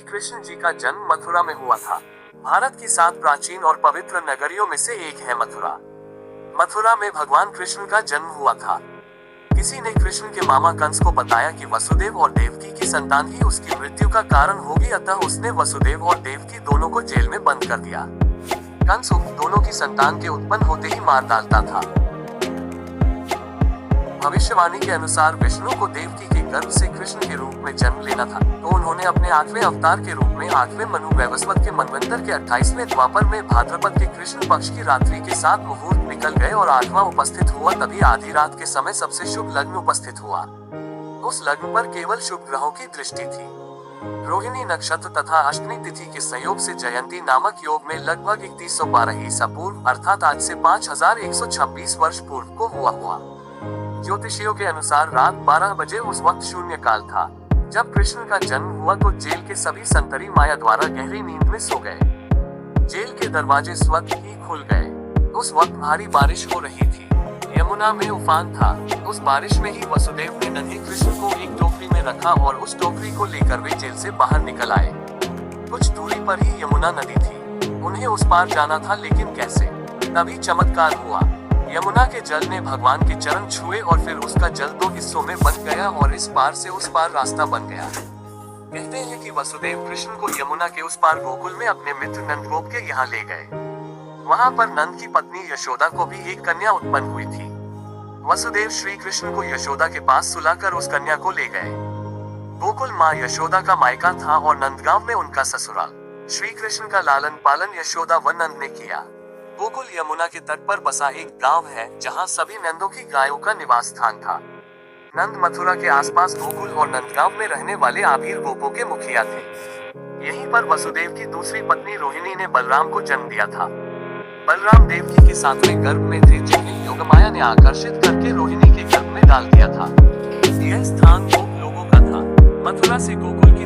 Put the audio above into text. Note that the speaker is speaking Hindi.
कृष्ण जी का जन्म मथुरा में हुआ था। भारत की 7 प्राचीन और पवित्र नगरियों में से एक है मथुरा। मथुरा में भगवान कृष्ण का जन्म हुआ था। किसी ने कृष्ण के मामा कंस को बताया कि वसुदेव और देवकी की संतान ही उसकी मृत्यु का कारण होगी, अतः उसने वसुदेव और देवकी दोनों को जेल में बंद कर दिया। कंस दोनों की संतान के उत्पन्न होते ही मार डालता था। भविष्यवाणी के अनुसार विष्णु को देवकी के गर्भ से कृष्ण के रूप में जन्म लेना था, तो उन्होंने अपने 8वें अवतार के रूप में 8वें मनु वैवस्वत के मनवंतर के 28वें द्वापर में भाद्रपद के कृष्ण पक्ष की रात्रि के 7 मुहूर्त निकल गए और 8वां उपस्थित हुआ। तभी आधी रात के समय सबसे शुभ लग्न उपस्थित हुआ। उस लग्न पर केवल शुभ ग्रहों की दृष्टि थी। रोहिणी नक्षत्र तथा अष्टमी तिथि के संयोग से जयंती नामक योग में लगभग 3112 ईसा पूर्व अर्थात आज से 5126 वर्ष पूर्व को हुआ। ज्योतिषियों के अनुसार रात 12 बजे उस वक्त शून्य काल था। जब कृष्ण का जन्म हुआ तो जेल के सभी संतरी माया द्वारा गहरी नींद में सो गए। जेल के दरवाजे स्वतः ही खुल गए। उस वक्त भारी बारिश हो रही थी। यमुना में उफान था। उस बारिश में ही वसुदेव ने नन्हे कृष्ण को एक टोकरी में रखा और उस टोकरी को लेकर वे जेल से बाहर निकल आए। कुछ दूरी पर ही यमुना नदी थी। उन्हें उस पार जाना था, लेकिन कैसे? तभी चमत्कार हुआ। यमुना के जल ने भगवान के चरण छुए और फिर उसका जल 2 हिस्सों में बंट गया और इस पार से उस पार रास्ता बन गया। कहते हैं कि वसुदेव कृष्ण को यमुना के उस पार गोकुल में अपने मित्र नंदगोप के यहाँ ले गए। वहाँ पर नंद की पत्नी यशोदा को भी एक कन्या उत्पन्न हुई थी। वसुदेव श्री कृष्ण को यशोदा के पास सुलाकर उस कन्या को ले गए। गोकुल माँ यशोदा का मायका था और नंदगांव में उनका ससुराल। श्री कृष्ण का लालन पालन यशोदा व नंद ने किया। गोकुल यमुना के तट पर बसा एक गांव है, जहां सभी नंदों की गायों का निवास स्थान था। नंद मथुरा के आसपास गोकुल और नंदगांव में रहने वाले आभीर गोपों के मुखिया थे। यहीं पर वसुदेव की दूसरी पत्नी रोहिणी ने बलराम को जन्म दिया था। बलराम देवकी के 7वें गर्भ में थे, जिन्हें योगमाया ने आकर्षित करके रोहिणी के गर्भ में डाल दिया था। यह स्थान गोप लोगों का था। मथुरा से गोकुल की